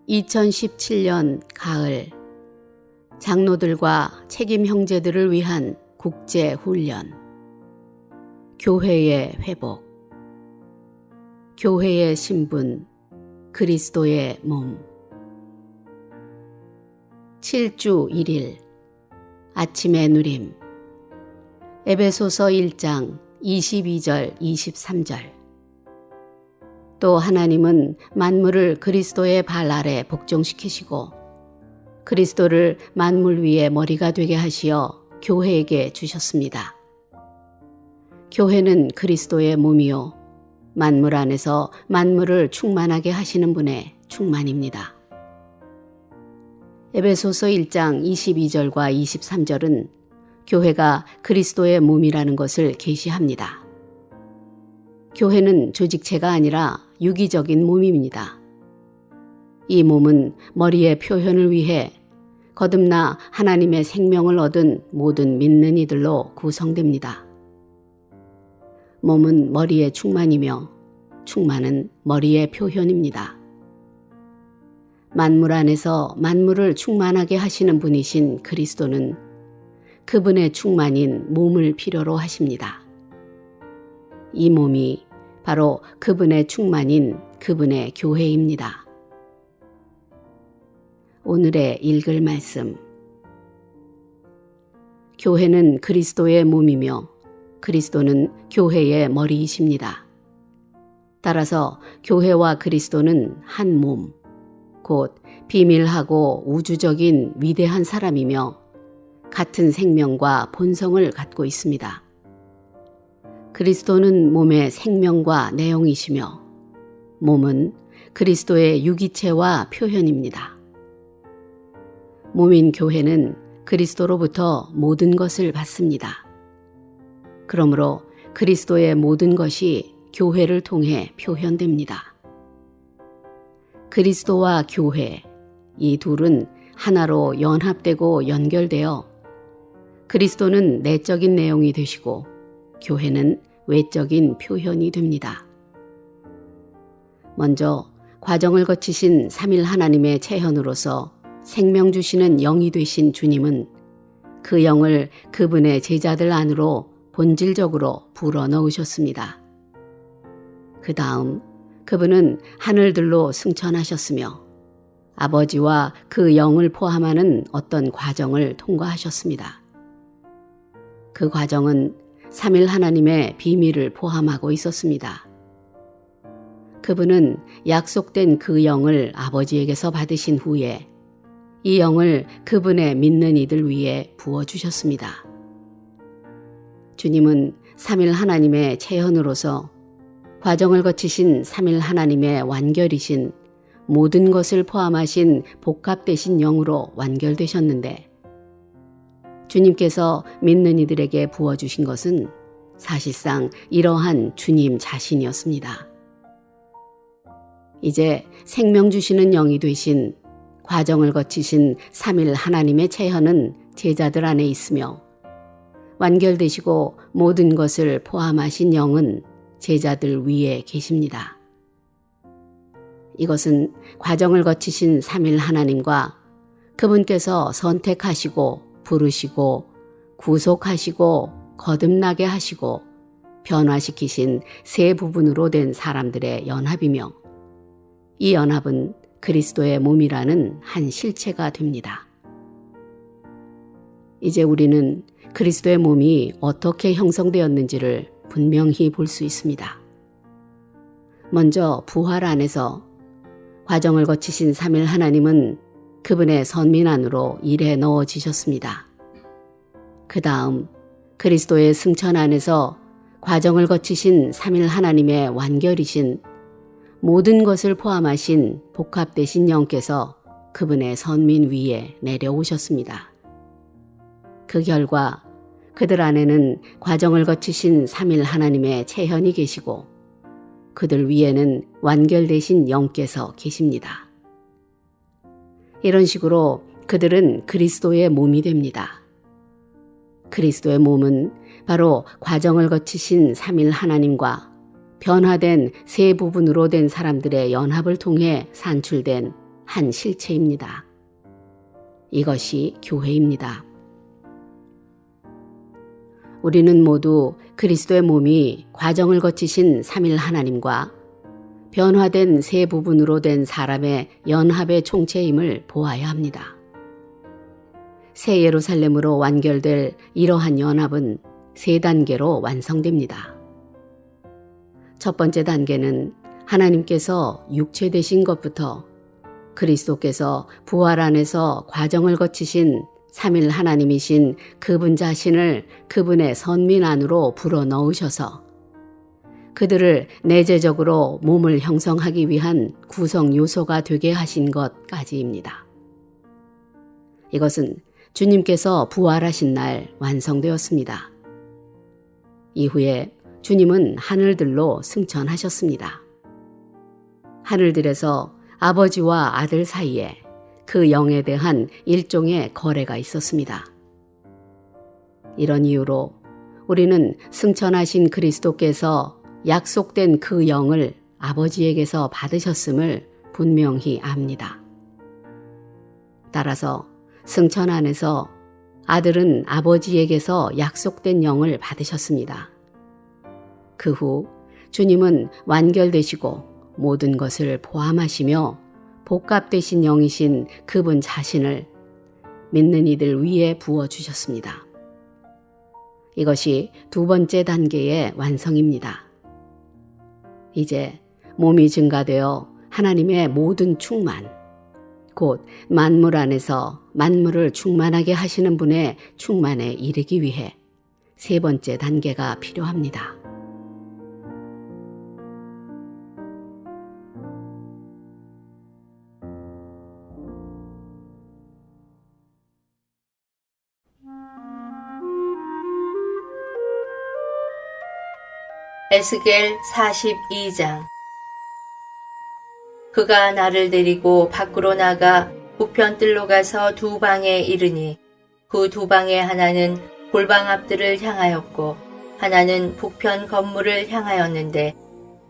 2017년 가을, 장로들과 책임 형제들을 위한 국제 훈련. 교회의 회복. 교회의 신분, 그리스도의 몸. 7주 1일, 아침의 누림. 에베소서 1장 22절 23절. 또 하나님은 만물을 그리스도의 발 아래 복종시키시고 그리스도를 만물 위에 머리가 되게 하시어 교회에게 주셨습니다. 교회는 그리스도의 몸이요 만물 안에서 만물을 충만하게 하시는 분의 충만입니다. 에베소서 1장 22절과 23절은 교회가 그리스도의 몸이라는 것을 계시합니다. 교회는 조직체가 아니라 유기적인 몸입니다. 이 몸은 머리의 표현을 위해 거듭나 하나님의 생명을 얻은 모든 믿는 이들로 구성됩니다. 몸은 머리의 충만이며 충만은 머리의 표현입니다. 만물 안에서 만물을 충만하게 하시는 분이신 그리스도는 그분의 충만인 몸을 필요로 하십니다. 이 몸이 바로 그분의 충만인 그분의 교회입니다. 오늘의 읽을 말씀. 교회는 그리스도의 몸이며 그리스도는 교회의 머리이십니다. 따라서 교회와 그리스도는 한 몸, 곧 비밀하고 우주적인 위대한 사람이며 같은 생명과 본성을 갖고 있습니다. 그리스도는 몸의 생명과 내용이시며 몸은 그리스도의 유기체와 표현입니다. 몸인 교회는 그리스도로부터 모든 것을 받습니다. 그러므로 그리스도의 모든 것이 교회를 통해 표현됩니다. 그리스도와 교회, 이 둘은 하나로 연합되고 연결되어 그리스도는 내적인 내용이 되시고 교회는 외적인 표현이 됩니다. 먼저 과정을 거치신 삼일 하나님의 체현으로서 생명 주시는 영이 되신 주님은 그 영을 그분의 제자들 안으로 본질적으로 불어넣으셨습니다. 그 다음 그분은 하늘들로 승천하셨으며 아버지와 그 영을 포함하는 어떤 과정을 통과하셨습니다. 그 과정은 삼일 하나님의 비밀을 포함하고 있었습니다. 그분은 약속된 그 영을 아버지에게서 받으신 후에 이 영을 그분의 믿는 이들 위에 부어주셨습니다. 주님은 삼일 하나님의 체현으로서 과정을 거치신 삼일 하나님의 완결이신 모든 것을 포함하신 복합되신 영으로 완결되셨는데 주님께서 믿는 이들에게 부어주신 것은 사실상 이러한 주님 자신이었습니다. 이제 생명 주시는 영이 되신 과정을 거치신 삼일 하나님의 체현은 제자들 안에 있으며 완결되시고 모든 것을 포함하신 영은 제자들 위에 계십니다. 이것은 과정을 거치신 삼일 하나님과 그분께서 선택하시고 부르시고 구속하시고 거듭나게 하시고 변화시키신 세 부분으로 된 사람들의 연합이며 이 연합은 그리스도의 몸이라는 한 실체가 됩니다. 이제 우리는 그리스도의 몸이 어떻게 형성되었는지를 분명히 볼 수 있습니다. 먼저 부활 안에서 과정을 거치신 삼일 하나님은 그분의 선민 안으로 일에 넣어지셨습니다. 그 다음 그리스도의 승천 안에서 과정을 거치신 삼일 하나님의 완결이신 모든 것을 포함하신 복합되신 영께서 그분의 선민 위에 내려오셨습니다. 그 결과 그들 안에는 과정을 거치신 삼일 하나님의 체현이 계시고 그들 위에는 완결되신 영께서 계십니다. 이런 식으로 그들은 그리스도의 몸이 됩니다. 그리스도의 몸은 바로 과정을 거치신 삼일 하나님과 변화된 세 부분으로 된 사람들의 연합을 통해 산출된 한 실체입니다. 이것이 교회입니다. 우리는 모두 그리스도의 몸이 과정을 거치신 삼일 하나님과 변화된 세 부분으로 된 사람의 연합의 총체임을 보아야 합니다. 새 예루살렘으로 완결될 이러한 연합은 세 단계로 완성됩니다. 첫 번째 단계는 하나님께서 육체 되신 것부터 그리스도께서 부활 안에서 과정을 거치신 삼일 하나님이신 그분 자신을 그분의 선민 안으로 불어넣으셔서 그들을 내재적으로 몸을 형성하기 위한 구성 요소가 되게 하신 것까지입니다. 이것은 주님께서 부활하신 날 완성되었습니다. 이후에 주님은 하늘들로 승천하셨습니다. 하늘들에서 아버지와 아들 사이에 그 영에 대한 일종의 거래가 있었습니다. 이런 이유로 우리는 승천하신 그리스도께서 약속된 그 영을 아버지에게서 받으셨음을 분명히 압니다. 따라서 승천 안에서 아들은 아버지에게서 약속된 영을 받으셨습니다. 그 후 주님은 완결되시고 모든 것을 포함하시며 복합되신 영이신 그분 자신을 믿는 이들 위에 부어주셨습니다. 이것이 두 번째 단계의 완성입니다. 이제 몸이 증가되어 하나님의 모든 충만, 곧 만물 안에서 만물을 충만하게 하시는 분의 충만에 이르기 위해 세 번째 단계가 필요합니다. 에스겔 42장. 그가 나를 데리고 밖으로 나가 북편 뜰로 가서 두 방에 이르니 그 두 방의 하나는 골방 앞들을 향하였고 하나는 북편 건물을 향하였는데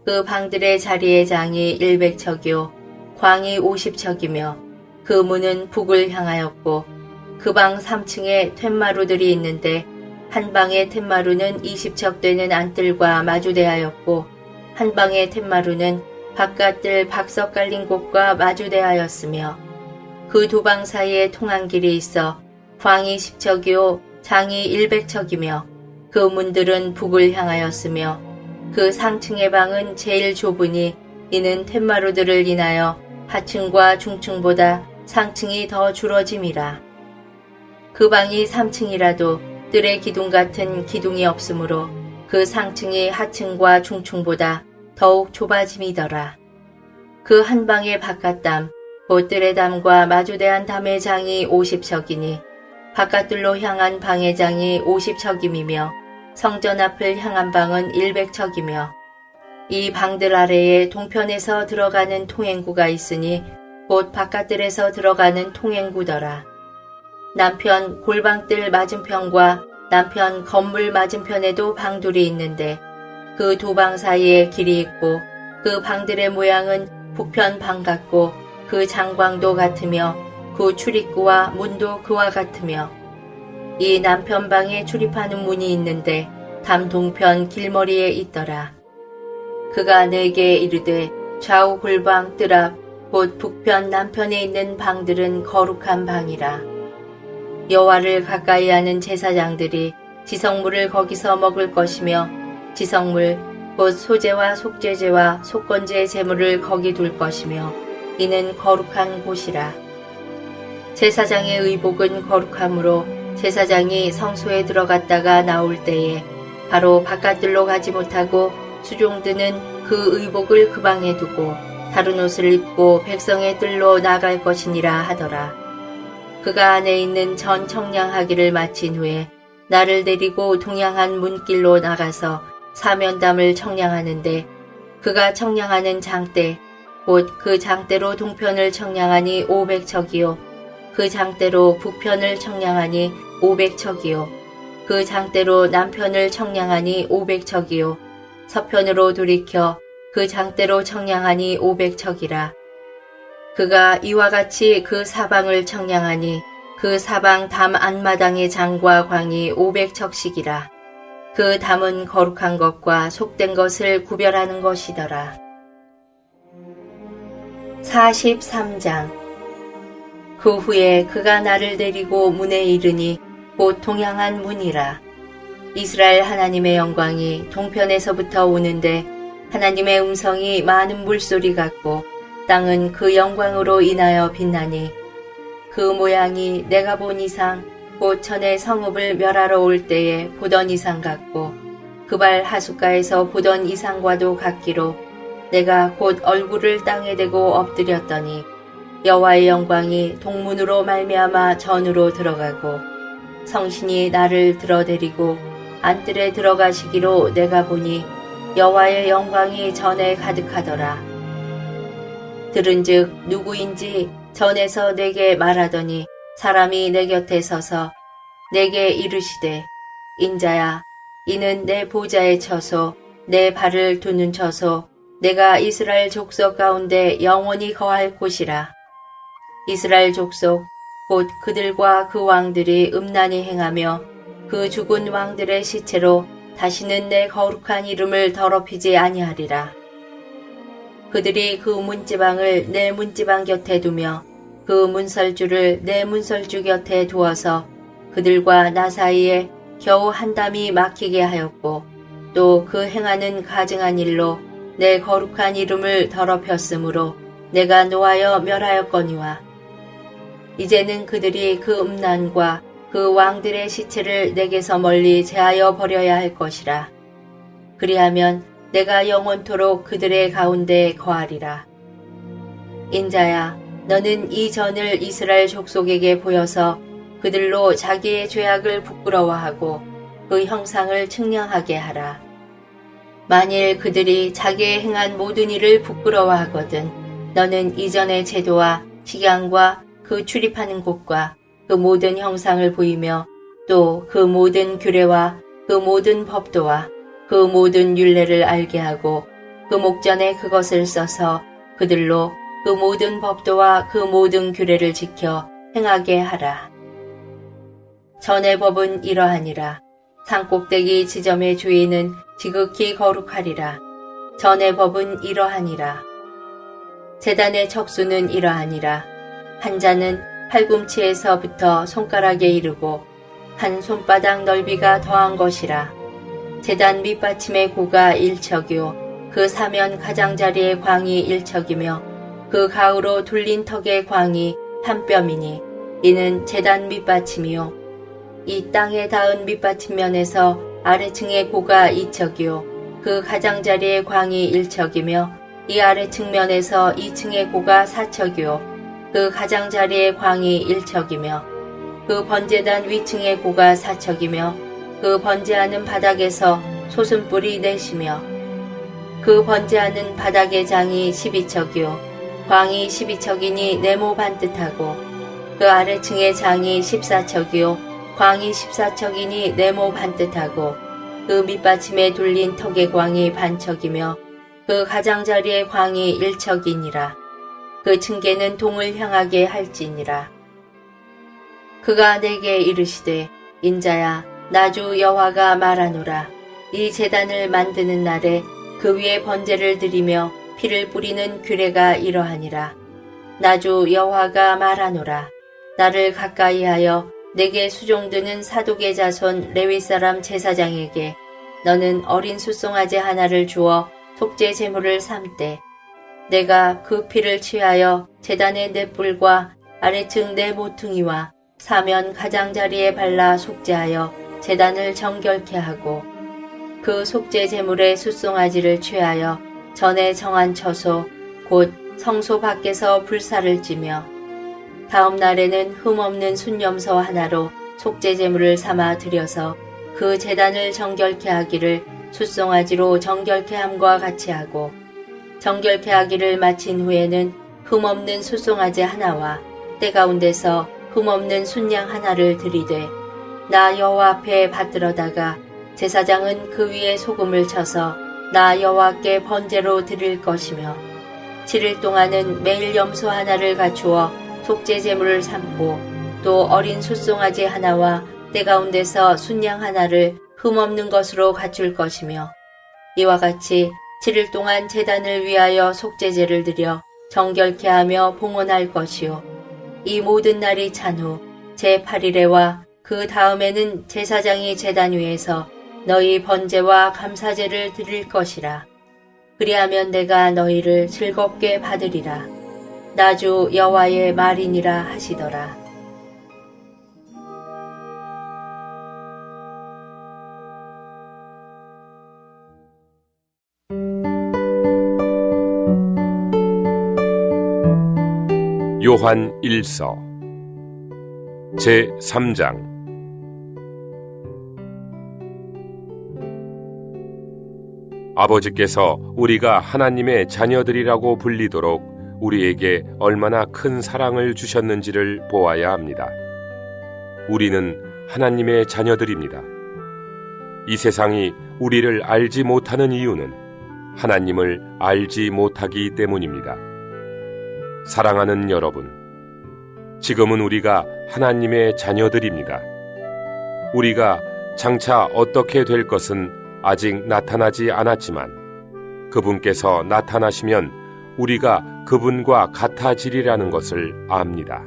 그 방들의 자리의 장이 100척이요 광이 50척이며 그 문은 북을 향하였고 그 방 3층에 툇마루들이 있는데 한 방의 툇마루는 20척 되는 안뜰과 마주대하였고 한 방의 툇마루는 바깥뜰 박석 깔린 곳과 마주대하였으며 그 두 방 사이에 통한 길이 있어 광이 10척이요 장이 100척이며 그 문들은 북을 향하였으며 그 상층의 방은 제일 좁으니 이는 툇마루들을 인하여 하층과 중층보다 상층이 더 줄어짐이라. 그 방이 3층이라도 뜰의 기둥 같은 기둥이 없으므로 그 상층이 하층과 중층보다 더욱 좁아짐이더라. 그 한 방의 바깥담, 곧 뜰의 담과 마주대한 담의 장이 50척이니 바깥뜰로 향한 방의 장이 50척임이며 성전 앞을 향한 방은 100척이며 이 방들 아래에 동편에서 들어가는 통행구가 있으니 곧 바깥뜰에서 들어가는 통행구더라. 남편 골방뜰 맞은편과 남편 건물 맞은편에도 방둘이 있는데 그 두 방 사이에 길이 있고 그 방들의 모양은 북편 방 같고 그 장광도 같으며 그 출입구와 문도 그와 같으며 이 남편 방에 출입하는 문이 있는데 담 동편 길머리에 있더라. 그가 내게 이르되 좌우 골방 뜰 앞 곧 북편 남편에 있는 방들은 거룩한 방이라. 여호와를 가까이 하는 제사장들이 지성물을 거기서 먹을 것이며 지성물 곧 소제와 속죄제와 속건제 제물을 거기 둘 것이며 이는 거룩한 곳이라. 제사장의 의복은 거룩하므로 제사장이 성소에 들어갔다가 나올 때에 바로 바깥들로 가지 못하고 수종드는 그 의복을 그 방에 두고 다른 옷을 입고 백성의 뜰로 나갈 것이니라 하더라. 그가 안에 있는 전 청량하기를 마친 후에 나를 데리고 동양한 문길로 나가서 사면담을 청량하는데 그가 청량하는 장대 곧 그 장대로 동편을 청량하니 500척이요 그 장대로 북편을 청량하니 500척이요 그 장대로 남편을 청량하니 500척이요 서편으로 돌이켜 그 장대로 청량하니 500척이라. 그가 이와 같이 그 사방을 청량하니 그 사방 담 안마당의 장과 광이 500척씩이라. 그 담은 거룩한 것과 속된 것을 구별하는 것이더라. 43장. 그 후에 그가 나를 데리고 문에 이르니 곧 동향한 문이라. 이스라엘 하나님의 영광이 동편에서부터 오는데 하나님의 음성이 많은 물소리 같고 땅은 그 영광으로 인하여 빛나니 그 모양이 내가 본 이상 곧 전에 성읍을 멸하러 올 때에 보던 이상 같고 그발 하숫가에서 보던 이상과도 같기로 내가 곧 얼굴을 땅에 대고 엎드렸더니 여호와의 영광이 동문으로 말미암아 전으로 들어가고 성신이 나를 들어데리고 안뜰에 들어가시기로 내가 보니 여호와의 영광이 전에 가득하더라. 들은즉 누구인지 전에서 내게 말하더니 사람이 내 곁에 서서 내게 이르시되 인자야 이는 내 보좌의 처소 내 발을 두는 처소 내가 이스라엘 족속 가운데 영원히 거할 곳이라. 이스라엘 족속 곧 그들과 그 왕들이 음란히 행하며 그 죽은 왕들의 시체로 다시는 내 거룩한 이름을 더럽히지 아니하리라. 그들이 그 문지방을 내 문지방 곁에 두며 그 문설주를 내 문설주 곁에 두어서 그들과 나 사이에 겨우 한 담이 막히게 하였고 또 그 행하는 가증한 일로 내 거룩한 이름을 더럽혔으므로 내가 노하여 멸하였거니와 이제는 그들이 그 음란과 그 왕들의 시체를 내게서 멀리 제하여 버려야 할 것이라. 그리하면 내가 영원토록 그들의 가운데 거하리라. 인자야 너는 이 전을 이스라엘 족속에게 보여서 그들로 자기의 죄악을 부끄러워하고 그 형상을 측량하게 하라. 만일 그들이 자기의 행한 모든 일을 부끄러워하거든 너는 이전의 제도와 식양과 그 출입하는 곳과 그 모든 형상을 보이며 또 그 모든 규례와 그 모든 법도와 그 모든 율례를 알게 하고 그 목전에 그것을 써서 그들로 그 모든 법도와 그 모든 규례를 지켜 행하게 하라. 전의 법은 이러하니라. 산꼭대기 지점의 주인은 지극히 거룩하리라. 전의 법은 이러하니라. 제단의 척수는 이러하니라. 한 자는 팔꿈치에서부터 손가락에 이르고 한 손바닥 넓이가 더한 것이라. 제단 밑받침의 고가 1척이요 그 사면 가장자리의 광이 1척이며 그 가우로 둘린 턱의 광이 한 뼘이니 이는 제단 밑받침이요 이 땅에 닿은 밑받침면에서 아래층의 고가 2척이요 그 가장자리의 광이 1척이며 이 아래층면에서 2층의 고가 4척이요 그 가장자리의 광이 1척이며 그 번제단 위층의 고가 4척이며 그 번제하는 바닥에서 솟은뿔이 넷이며 그 번제하는 바닥의 장이 12척이요 광이 12척이니 네모 반듯하고 그 아래층의 장이 14척이요 광이 14척이니 네모 반듯하고 그 밑받침에 둘린 턱의 광이 반척이며 그 가장자리의 광이 1척이니라. 그 층계는 동을 향하게 할지니라. 그가 내게 이르시되 인자야 나주 여호와가 말하노라. 이 제단을 만드는 날에 그 위에 번제를 드리며 피를 뿌리는 규례가 이러하니라. 나주 여호와가 말하노라. 나를 가까이하여 내게 수종드는 사독의 자손 레위 사람 제사장에게 너는 어린 숫송아지 하나를 주어 속죄 제물을 삼되 내가 그 피를 취하여 제단의 네 뿔과 아래층 네 모퉁이와 사면 가장자리에 발라 속죄하여 제단을 정결케 하고 그 속죄 제물의 숫송아지를 취하여 전에 정한 처소 곧 성소 밖에서 불사를 찌며 다음 날에는 흠없는 순염소 하나로 속죄 제물을 삼아 드려서 그 제단을 정결케 하기를 숫송아지로 정결케 함과 같이 하고 정결케 하기를 마친 후에는 흠없는 숫송아지 하나와 때 가운데서 흠없는 순양 하나를 드리되 나 여호와 앞에 받들어다가 제사장은 그 위에 소금을 쳐서 나 여호와께 번제로 드릴 것이며 7일 동안은 매일 염소 하나를 갖추어 속죄 제물을 삼고 또 어린 숫송아지 하나와 떼 가운데서 순양 하나를 흠없는 것으로 갖출 것이며 이와 같이 7일 동안 제단을 위하여 속죄제를 드려 정결케 하며 봉헌할 것이요 이 모든 날이 찬 후 제8일에와 그 다음에는 제사장이 제단 위에서 너희 번제와 감사제를 드릴 것이라. 그리하면 내가 너희를 즐겁게 받으리라. 나주 여호와의 말이니라 하시더라. 요한 1서 제3장 아버지께서 우리가 하나님의 자녀들이라고 불리도록 우리에게 얼마나 큰 사랑을 주셨는지를 보아야 합니다. 우리는 하나님의 자녀들입니다. 이 세상이 우리를 알지 못하는 이유는 하나님을 알지 못하기 때문입니다. 사랑하는 여러분, 지금은 우리가 하나님의 자녀들입니다. 우리가 장차 어떻게 될 것은 아직 나타나지 않았지만 그분께서 나타나시면 우리가 그분과 같아지리라는 것을 압니다.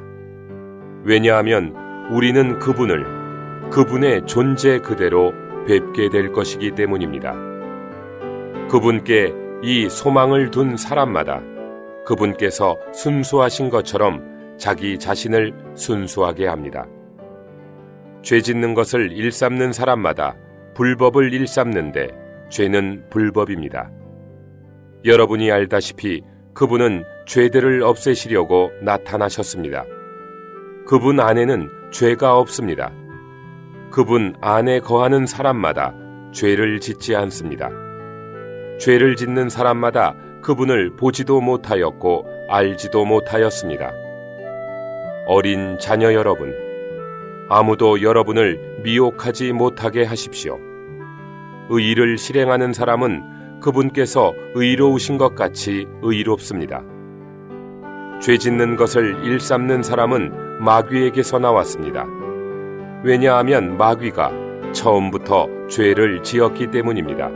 왜냐하면 우리는 그분의 존재 그대로 뵙게 될 것이기 때문입니다. 그분께 이 소망을 둔 사람마다 그분께서 순수하신 것처럼 자기 자신을 순수하게 합니다. 죄 짓는 것을 일삼는 사람마다 불법을 일삼는데 죄는 불법입니다. 여러분이 알다시피 그분은 죄들을 없애시려고 나타나셨습니다. 그분 안에는 죄가 없습니다. 그분 안에 거하는 사람마다 죄를 짓지 않습니다. 죄를 짓는 사람마다 그분을 보지도 못하였고 알지도 못하였습니다. 어린 자녀 여러분, 아무도 여러분을 미혹하지 못하게 하십시오. 의의를 실행하는 사람은 그분께서 의로우신 것 같이 의롭습니다. 죄 짓는 것을 일삼는 사람은 마귀에게서 나왔습니다. 왜냐하면 마귀가 처음부터 죄를 지었기 때문입니다.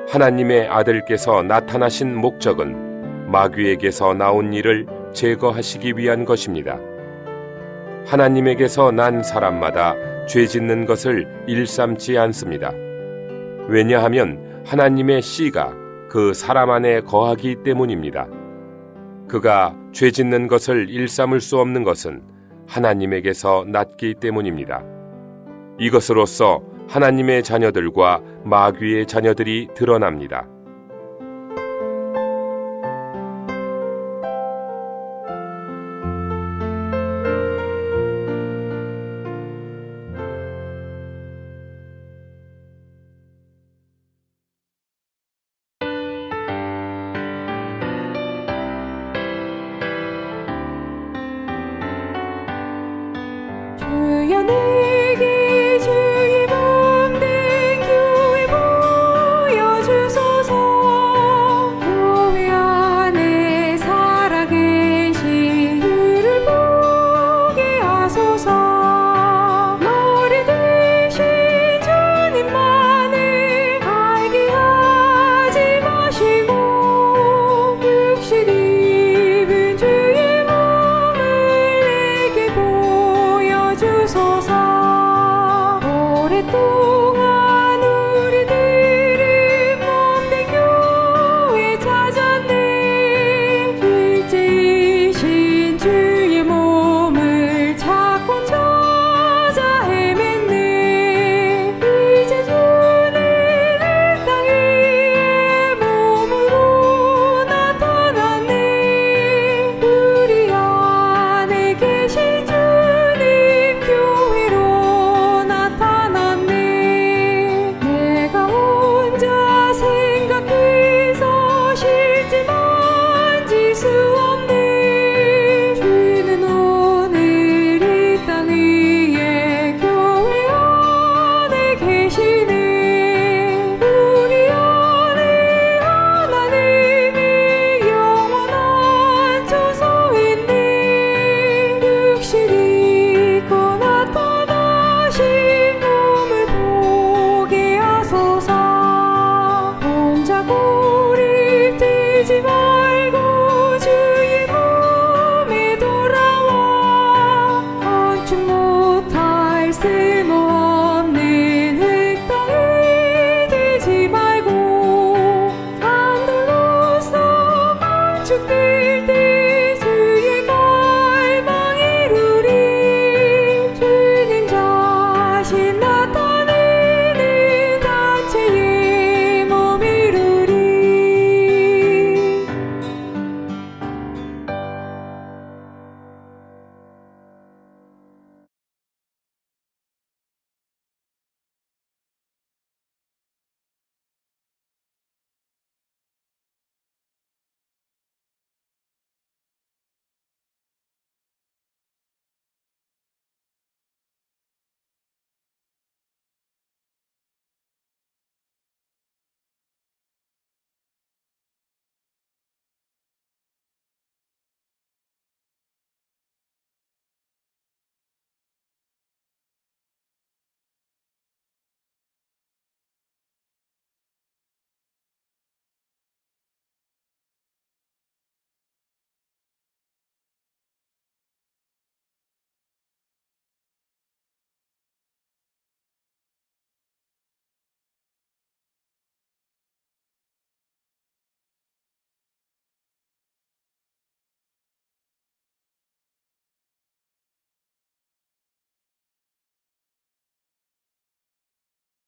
하나님의 아들께서 나타나신 목적은 마귀에게서 나온 일을 제거하시기 위한 것입니다. 하나님에게서 난 사람마다 죄 짓는 것을 일삼지 않습니다. 왜냐하면 하나님의 씨가 그 사람 안에 거하기 때문입니다. 그가 죄 짓는 것을 일삼을 수 없는 것은 하나님에게서 났기 때문입니다. 이것으로써 하나님의 자녀들과 마귀의 자녀들이 드러납니다.